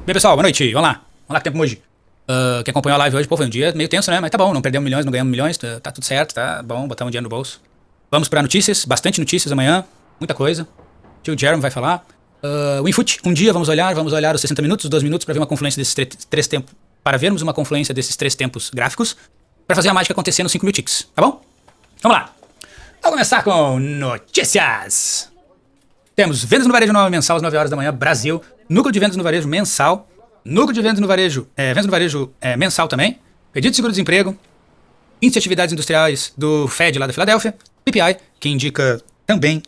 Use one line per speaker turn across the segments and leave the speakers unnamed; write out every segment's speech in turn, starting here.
Bem, pessoal, boa noite. Vamos lá. Vamos lá, que tempo hoje. Quem acompanhou a live hoje, pô, foi um dia meio tenso, né? Mas tá bom, não perdemos milhões, não ganhamos milhões, tá tudo certo, tá bom, botamos dinheiro no bolso. Vamos pra notícias, bastante notícias amanhã, muita coisa. Tio Jeremy vai falar. O Infut, um dia vamos olhar os 60 minutos, os 2 minutos pra ver uma confluência desses três tempos, para vermos uma confluência desses 3 tempos gráficos, pra fazer a mágica acontecer nos 5 mil ticks, tá bom? Vamos lá. Vamos começar com notícias. Temos vendas no varejo nova mensal às 9 horas da manhã, Brasil. Núcleo de vendas no varejo mensal. Núcleo de vendas no varejo mensal também. Pedido de seguro-desemprego. Índice de atividades industriais do Fed lá da Filadélfia. PPI, que indica também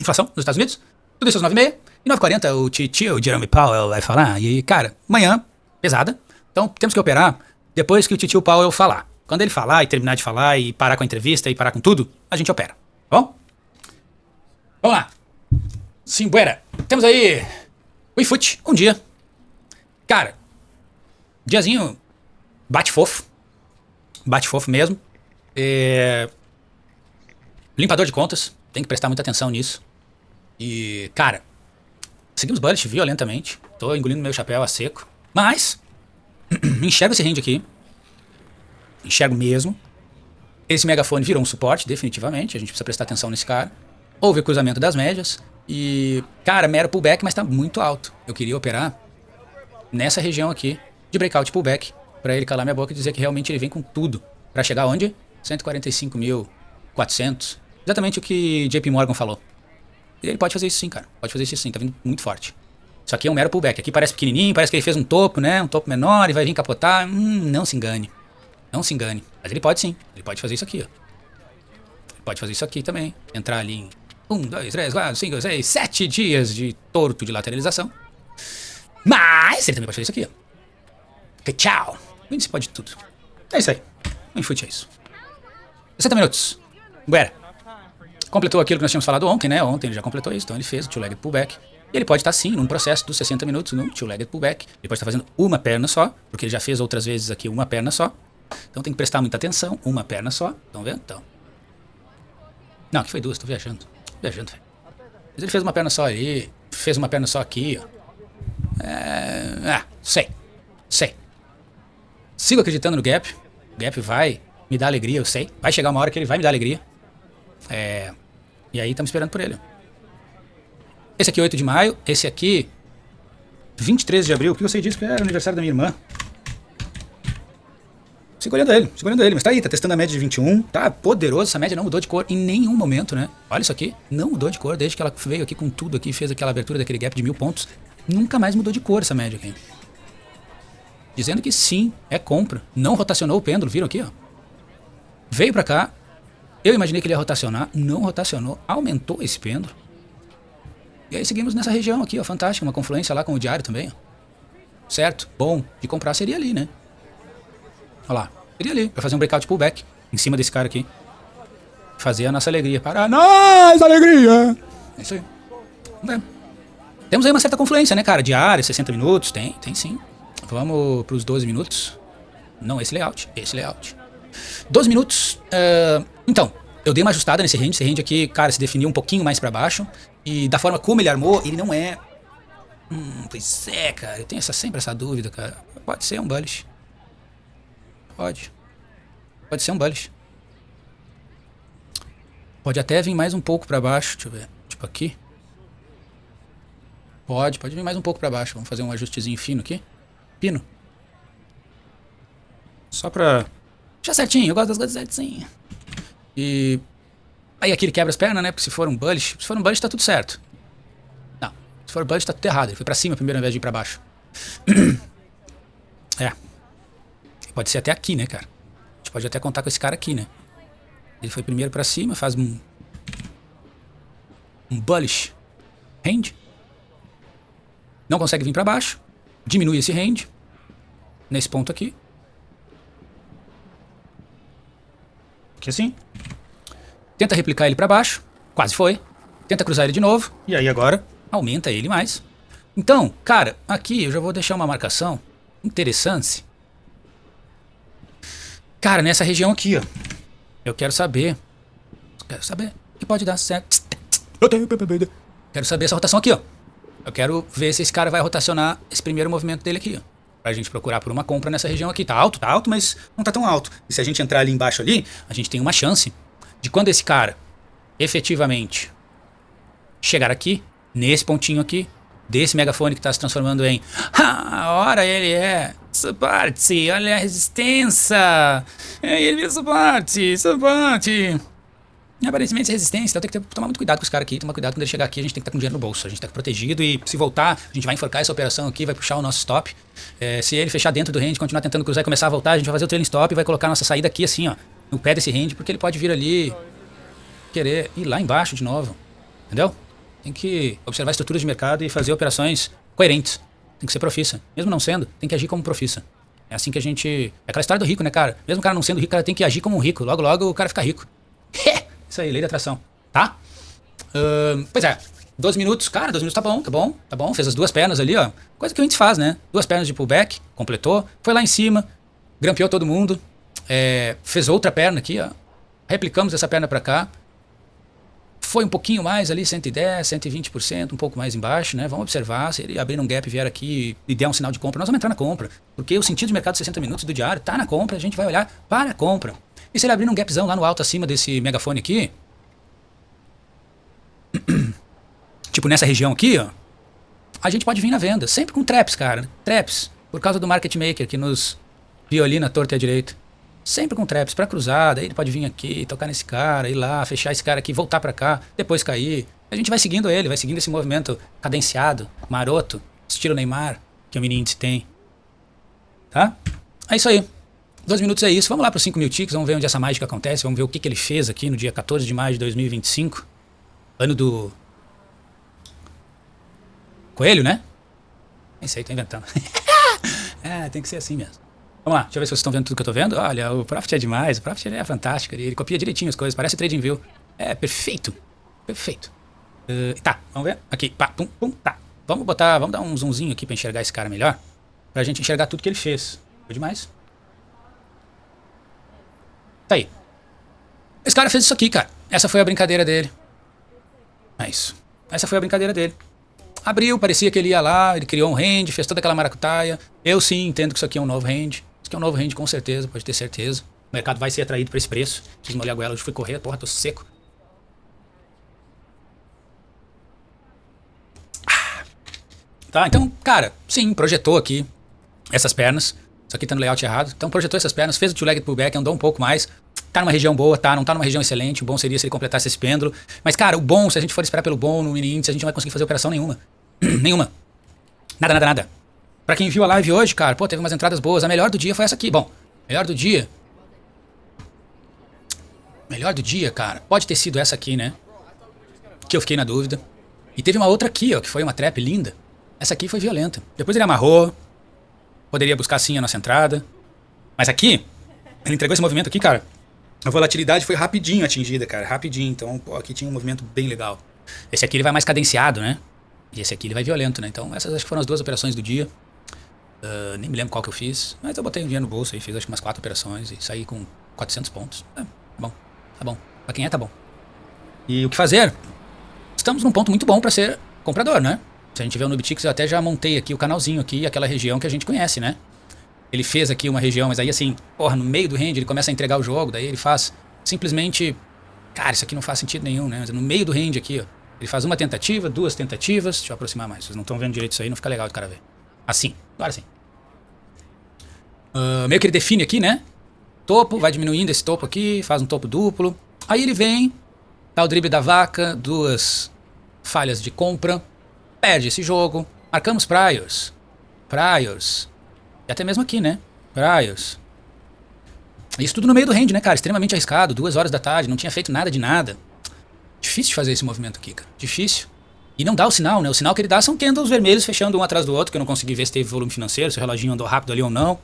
inflação nos Estados Unidos. Tudo isso às 9h30. E 9h40 o tio Jeremy Powell vai falar. E, cara, manhã, pesada. Então temos que operar depois que o tio Powell falar. Quando ele falar e terminar de falar e parar com a entrevista e parar com tudo, a gente opera. Tá bom? Vamos lá. Simbuera. Temos aí o iFoot, um dia. Cara, diazinho bate fofo. Bate fofo mesmo. Limpador de contas. Tem que prestar muita atenção nisso. E, cara, seguimos bullish violentamente. Tô engolindo meu chapéu a seco. Mas, enxergo esse range aqui. Enxergo mesmo. Esse megafone virou um suporte, definitivamente. A gente precisa prestar atenção nesse cara. Houve o cruzamento das médias. E, cara, mero pullback, mas tá muito alto. Eu queria operar nessa região aqui de breakout pullback, pra ele calar minha boca e dizer que realmente ele vem com tudo. Pra chegar onde? 145.400. Exatamente o que JP Morgan falou. E ele pode fazer isso sim, cara. Pode fazer isso sim, tá vindo muito forte. Isso aqui é um mero pullback. Aqui parece pequenininho, parece que ele fez um topo, né? Um topo menor e vai vir capotar. Não se engane. Não se engane. Mas ele pode sim. Ele pode fazer isso aqui, ó. Ele pode fazer isso aqui também. Entrar ali em 1, 2, 3, 4, 5, 6, 7 dias de torto de lateralização. Mas ele também pode fazer isso aqui, ó. Ok, tchau. O índice pode tudo. É isso aí. O Infut é isso. 60 minutos. Buera. Completou aquilo que nós tínhamos falado ontem, né? Ontem ele já completou isso, então ele fez o two-legged pullback. E ele pode estar sim num processo dos 60 minutos no two-legged pullback. Ele pode estar fazendo uma perna só, porque ele já fez outras vezes aqui uma perna só. Então tem que prestar muita atenção. Uma perna só. Estão vendo? Então. Não, aqui foi duas, tô viajando. Viajando, velho. Mas ele fez uma perna só ali. Fez uma perna só aqui, ó. Sei. Sigo acreditando no Gap. O Gap vai me dar alegria, eu sei. Vai chegar uma hora que ele vai me dar alegria. E aí estamos esperando por ele. Esse aqui 8 de maio. Esse aqui 23 de abril. O que eu sei disso? Que era o aniversário da minha irmã. Sigo olhando ele. Mas tá aí, tá testando a média de 21. Tá poderoso, essa média não mudou de cor em nenhum momento, né? Olha isso aqui. Não mudou de cor desde que ela veio aqui com tudo aqui, fez aquela abertura daquele gap de 1000 pontos. Nunca mais mudou de cor essa média aqui. Dizendo que sim, é compra. Não rotacionou o pêndulo, viram aqui, ó. Veio pra cá. Eu imaginei que ele ia rotacionar. Não rotacionou. Aumentou esse pêndulo. E aí seguimos nessa região aqui, ó. Fantástica. Uma confluência lá com o diário também, ó. Certo? Bom. De comprar seria ali, né? Olha lá. Seria ali. Pra fazer um breakout pullback. Em cima desse cara aqui. Fazer a nossa alegria. Para a nossa alegria. É isso aí. Vamos ver. Temos aí uma certa confluência, né, cara? Diário, 60 minutos. Tem sim. Vamos pros 12 minutos. Não, esse layout. 12 minutos. Então, eu dei uma ajustada nesse range. Esse range aqui, cara, se definiu um pouquinho mais pra baixo. E da forma como ele armou, ele não é... pois é, cara. Eu tenho sempre essa dúvida, cara. Pode ser um bullish. Pode ser um bullish. Pode até vir mais um pouco pra baixo. Deixa eu ver. Tipo aqui. Pode vir mais um pouco pra baixo. Vamos fazer um ajustezinho fino aqui. Pino. Só pra... já certinho, eu gosto das coisas certinho. E... aí aqui ele quebra as pernas, né? Porque se for um bullish tá tudo certo. Não, se for bullish tá tudo errado. Ele foi pra cima primeiro ao invés de ir pra baixo. Pode ser até aqui, né, cara? A gente pode até contar com esse cara aqui, né? Ele foi primeiro pra cima, faz um bullish range. Não consegue vir pra baixo. Diminui esse range. Nesse ponto aqui. Aqui assim. Tenta replicar ele pra baixo. Quase foi. Tenta cruzar ele de novo. E aí agora aumenta ele mais. Então, cara, aqui eu já vou deixar uma marcação interessante. Cara, nessa região aqui, ó. Eu quero saber. Que pode dar certo. Quero saber essa rotação aqui, ó. Eu quero ver se esse cara vai rotacionar esse primeiro movimento dele aqui, ó. Pra gente procurar por uma compra nessa região aqui. Tá alto, mas não tá tão alto. E se a gente entrar ali embaixo ali, a gente tem uma chance de quando esse cara efetivamente chegar aqui, nesse pontinho aqui, desse megafone que tá se transformando em ora ele é suporte, olha a resistência. Ele vira suporte. Aparentemente resistência, então tem que tomar muito cuidado com os caras aqui, tomar cuidado quando ele chegar aqui, a gente tem que estar com dinheiro no bolso, a gente tem que estar protegido e se voltar, a gente vai enforcar essa operação aqui, vai puxar o nosso stop. Se ele fechar dentro do range, continuar tentando cruzar e começar a voltar, a gente vai fazer o trailing stop e vai colocar a nossa saída aqui assim, ó, no pé desse range, porque ele pode vir ali, querer ir lá embaixo de novo, entendeu? Tem que observar a estrutura de mercado e fazer operações coerentes, tem que ser profissa, mesmo não sendo, tem que agir como profissa. É assim que a gente... É aquela história do rico, né, cara? Mesmo o cara não sendo rico, o cara tem que agir como um rico, logo logo o cara fica rico. Isso aí, lei da atração, tá? Pois é, 12 minutos, cara, 12 minutos tá bom, fez as duas pernas ali, ó, coisa que o índice faz, né? Duas pernas de pullback, completou, foi lá em cima, grampeou todo mundo, fez outra perna aqui, ó, replicamos essa perna pra cá, foi um pouquinho mais ali, 110, 120%, um pouco mais embaixo, né? Vamos observar, se ele abrir um gap, vier aqui e der um sinal de compra, nós vamos entrar na compra, porque o sentido de mercado de 60 minutos do diário tá na compra, a gente vai olhar para a compra. E se ele abrir um gapzão lá no alto acima desse megafone aqui, tipo nessa região aqui, ó, a gente pode vir na venda, sempre com traps, cara, traps, por causa do market maker que nos violina torta e à direita. Sempre com traps pra cruzar, daí ele pode vir aqui, tocar nesse cara, ir lá, fechar esse cara aqui, voltar pra cá, depois cair. A gente vai seguindo ele, vai seguindo esse movimento cadenciado, maroto, estilo Neymar, que o mini índice tem. Tá? É isso aí. 12 minutos é isso. Vamos lá para os 5 mil ticks, vamos ver onde essa mágica acontece, vamos ver o que ele fez aqui no dia 14 de maio de 2025. Ano do... Coelho, né? Nem sei, tô inventando. Tem que ser assim mesmo. Vamos lá, deixa eu ver se vocês estão vendo tudo que eu tô vendo. Olha, o Profit é demais, o Profit é fantástico, ele copia direitinho as coisas, parece TradingView. É, perfeito, perfeito. Tá, vamos ver. Aqui, pá, pum, pum, tá. Vamos dar um zoomzinho aqui para enxergar esse cara melhor, pra gente enxergar tudo que ele fez. Foi demais. Tá aí. Esse cara fez isso aqui, cara. Essa foi a brincadeira dele. É isso. Essa foi a brincadeira dele. Abriu, parecia que ele ia lá, ele criou um range, fez toda aquela maracutaia. Eu sim entendo que isso aqui é um novo range. Isso aqui é um novo range com certeza, pode ter certeza. O mercado vai ser atraído por esse preço. Preciso molhar a goela, hoje fui correr, porra, tô seco. Tá, então, cara, sim, projetou aqui essas pernas. Isso aqui tá no layout errado. Então projetou essas pernas, fez o two-legged pullback, andou um pouco mais. Tá numa região boa, tá? Não tá numa região excelente. O bom seria se ele completasse esse pêndulo. Mas, cara, o bom, se a gente for esperar pelo bom no mini índice, a gente não vai conseguir fazer operação nenhuma. Nenhuma. Nada. Pra quem viu a live hoje, cara, pô, teve umas entradas boas. A melhor do dia foi essa aqui. Bom, melhor do dia. Melhor do dia, cara, pode ter sido essa aqui, né? Que eu fiquei na dúvida. E teve uma outra aqui, ó, que foi uma trap linda. Essa aqui foi violenta. Depois ele amarrou. Poderia buscar sim a nossa entrada. Mas aqui, ele entregou esse movimento aqui, cara. A volatilidade foi rapidinho atingida, cara. Rapidinho. Então, pô, aqui tinha um movimento bem legal. Esse aqui ele vai mais cadenciado, né? E esse aqui ele vai violento, né? Então, essas acho que foram as duas operações do dia. Nem me lembro qual que eu fiz. Mas eu botei um dinheiro no bolso e fiz acho que umas 4 operações. E saí com 400 pontos. Bom, tá bom. Pra quem tá bom. E o que fazer? Estamos num ponto muito bom pra ser comprador, né? Se a gente vê o NubTix, eu até já montei aqui o canalzinho aqui, aquela região que a gente conhece, né? Ele fez aqui uma região, mas aí assim, porra, no meio do range ele começa a entregar o jogo, daí ele faz simplesmente... Cara, isso aqui não faz sentido nenhum, né? Mas no meio do range aqui, ó, ele faz uma tentativa, 2 tentativas, deixa eu aproximar mais, vocês não estão vendo direito isso aí, não fica legal de cara ver. Assim, agora sim. Meio que ele define aqui, né? Topo, vai diminuindo esse topo aqui, faz um topo duplo. Aí ele vem, dá o drible da vaca, 2 falhas de compra, perde esse jogo, marcamos priors. E até mesmo aqui, né? Priors. Isso tudo no meio do range, né, cara? Extremamente arriscado, 2 horas da tarde, não tinha feito nada de nada. Difícil de fazer esse movimento aqui, cara. Difícil. E não dá o sinal, né? O sinal que ele dá são candles vermelhos fechando um atrás do outro, que eu não consegui ver se teve volume financeiro, se o reloginho andou rápido ali ou não.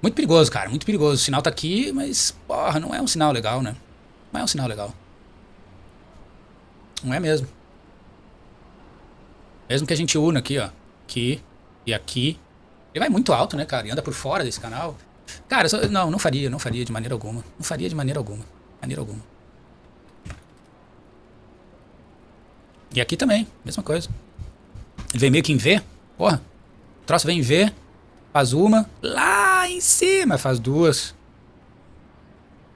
Muito perigoso, cara, muito perigoso. O sinal tá aqui, mas, porra, não é um sinal legal, né? Não é um sinal legal. Não é mesmo. Mesmo que a gente una aqui, ó. Aqui e aqui. Ele vai muito alto, né, cara? E anda por fora desse canal. Cara, não faria de maneira alguma. Não faria de maneira alguma. E aqui também, mesma coisa. Ele vem meio que em V. Porra. O troço vem em V. Faz uma. Lá em cima faz duas.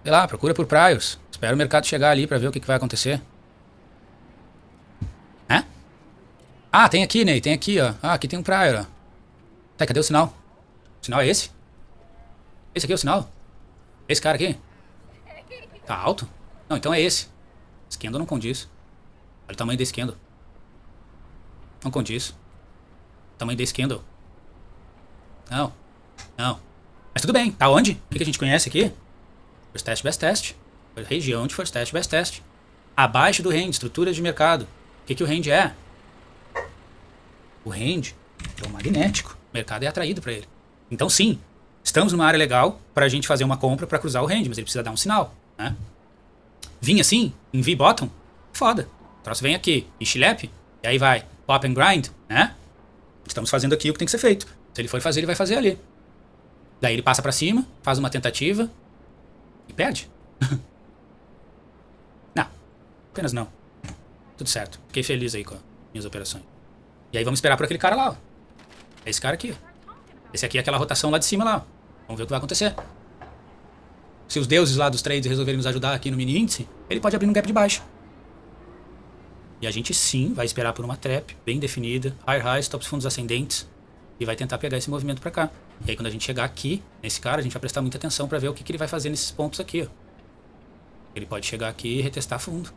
Sei lá, procura por priors. Espera o mercado chegar ali pra ver o que vai acontecer. É? Ah, tem aqui, Ney. Tem aqui, ó. Ah, aqui tem um prior, ó. Tá, cadê o sinal? O sinal é esse? Esse aqui é o sinal? Esse cara aqui? Tá alto? Não, então é esse. Scandal não condiz. Olha o tamanho desse Scandal. Não condiz. O tamanho desse Scandal. Não. Não. Mas tudo bem. Tá onde? O que a gente conhece aqui? First test, best test. Região de first test, best test. Abaixo do range, estrutura de mercado. O que o range é? O range é o magnético. O mercado é atraído para ele. Então sim, estamos numa área legal para a gente fazer uma compra para cruzar o range, mas ele precisa dar um sinal, né? Vim assim, em V-bottom, foda. O troço vem aqui, e chilepe, e aí vai, pop and grind, né? Estamos fazendo aqui o que tem que ser feito. Se ele for fazer, ele vai fazer ali. Daí ele passa para cima, faz uma tentativa e perde. Não, apenas não. Tudo certo. Fiquei feliz aí com as minhas operações. E aí vamos esperar por aquele cara lá, ó. É esse cara aqui, ó. Esse aqui é aquela rotação lá de cima lá, ó. Vamos ver o que vai acontecer. Se os deuses lá dos trades resolverem nos ajudar aqui no mini índice, ele pode abrir um gap de baixa. E a gente sim vai esperar por uma trap bem definida, high highs, tops fundos ascendentes, e vai tentar pegar esse movimento pra cá. E aí quando a gente chegar aqui, nesse cara, a gente vai prestar muita atenção pra ver o que ele vai fazer nesses pontos aqui, ó. Ele pode chegar aqui e retestar fundo.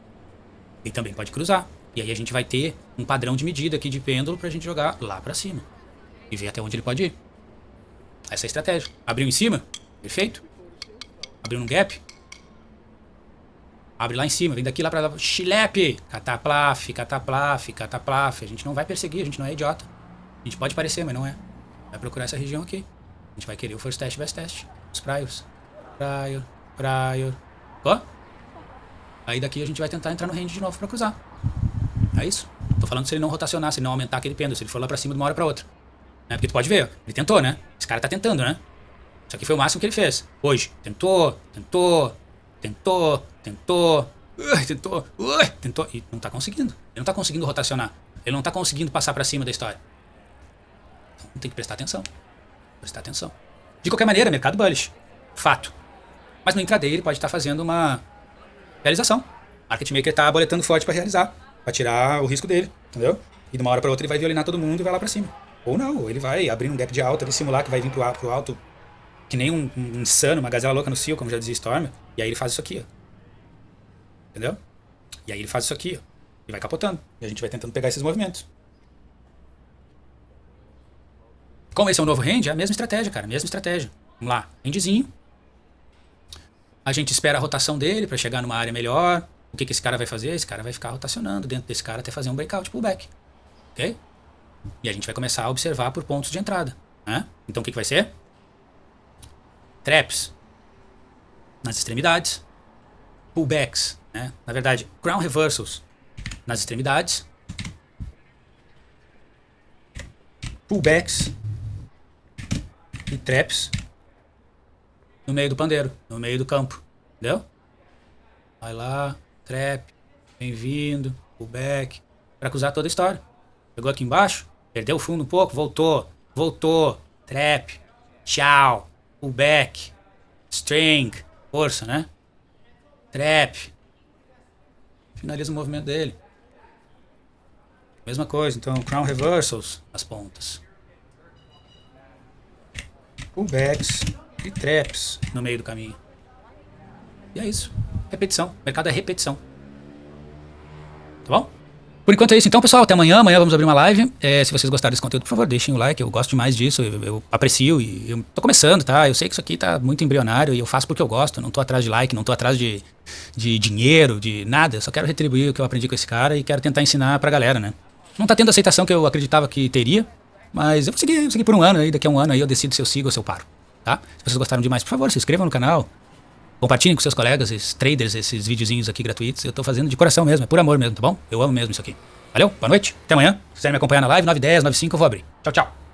E também pode cruzar. E aí a gente vai ter um padrão de medida aqui de pêndulo pra gente jogar lá pra cima. E ver até onde ele pode ir. Essa é a estratégia. Abriu em cima? Perfeito. Abriu num gap? Abre lá em cima. Vem daqui lá pra lá. Chilepe! Cataplaf, cataplaf, cataplaf. A gente não vai perseguir, a gente não é idiota. A gente pode parecer, mas não é. Vai procurar essa região aqui. A gente vai querer o first test, best test. Os priors. Prior, prior. Ó. Aí daqui a gente vai tentar entrar no range de novo pra cruzar. É isso. Tô falando se ele não rotacionar, se ele não aumentar aquele pêndulo, se ele for lá pra cima de uma hora pra outra. Né? Porque tu pode ver, ele tentou, né? Esse cara tá tentando, né? Isso aqui foi o máximo que ele fez. Hoje. Tentou, tentou, tentou, tentou, tentou, tentou. E não tá conseguindo. Ele não tá conseguindo rotacionar. Ele não tá conseguindo passar pra cima da história. Então tem que prestar atenção. Prestar atenção. De qualquer maneira, mercado bullish. Fato. Mas no intraday ele pode estar fazendo uma realização. Market maker tá boletando forte pra realizar. Pra tirar o risco dele. Entendeu? E de uma hora pra outra ele vai violinar todo mundo e vai lá pra cima. Ou não, ou ele vai abrir um gap de alta, ele simular que vai vir pro alto, que nem um insano, uma gazela louca no cio, como já dizia Storm, e aí ele faz isso aqui, ó. Entendeu? E aí ele faz isso aqui, ó. E vai capotando. E a gente vai tentando pegar esses movimentos. Como esse é um novo range, é a mesma estratégia, cara, mesma estratégia. Vamos lá, rangezinho. A gente espera a rotação dele pra chegar numa área melhor. O que esse cara vai fazer? Esse cara vai ficar rotacionando dentro desse cara até fazer um breakout pullback. Ok? E a gente vai começar a observar por pontos de entrada, né? Então o que vai ser? Traps nas extremidades, pullbacks, né? Na verdade, crown reversals nas extremidades, pullbacks e traps no meio do pandeiro, no meio do campo, entendeu? Vai lá, trap, bem-vindo, pullback, para cruzar toda a história. Pegou aqui embaixo, perdeu o fundo um pouco, voltou, voltou, trap, tchau, pullback, string, força, né? Trap, finaliza o movimento dele. Mesma coisa, então, crown reversals nas pontas. Pullbacks e traps no meio do caminho. E é isso, repetição, o mercado é repetição. Tá bom? Por enquanto é isso então, pessoal. Até amanhã. Amanhã vamos abrir uma live. Se vocês gostaram desse conteúdo, por favor, deixem o like. Eu gosto demais disso. Eu aprecio e eu tô começando, tá? Eu sei que isso aqui tá muito embrionário e eu faço porque eu gosto. Não tô atrás de like, não tô atrás de dinheiro, de nada. Eu só quero retribuir o que eu aprendi com esse cara e quero tentar ensinar pra galera, né? Não tá tendo a aceitação que eu acreditava que teria, mas eu vou seguir por um ano aí. Daqui a um ano aí eu decido se eu sigo ou se eu paro, tá? Se vocês gostaram demais, por favor, se inscrevam no canal. Compartilhem com seus colegas, esses traders, esses videozinhos aqui gratuitos. Eu tô fazendo de coração mesmo, é por amor mesmo, tá bom? Eu amo mesmo isso aqui. Valeu, boa noite, até amanhã. Se quiserem me acompanhar na live, 9h10, 9h05 eu vou abrir. Tchau, tchau.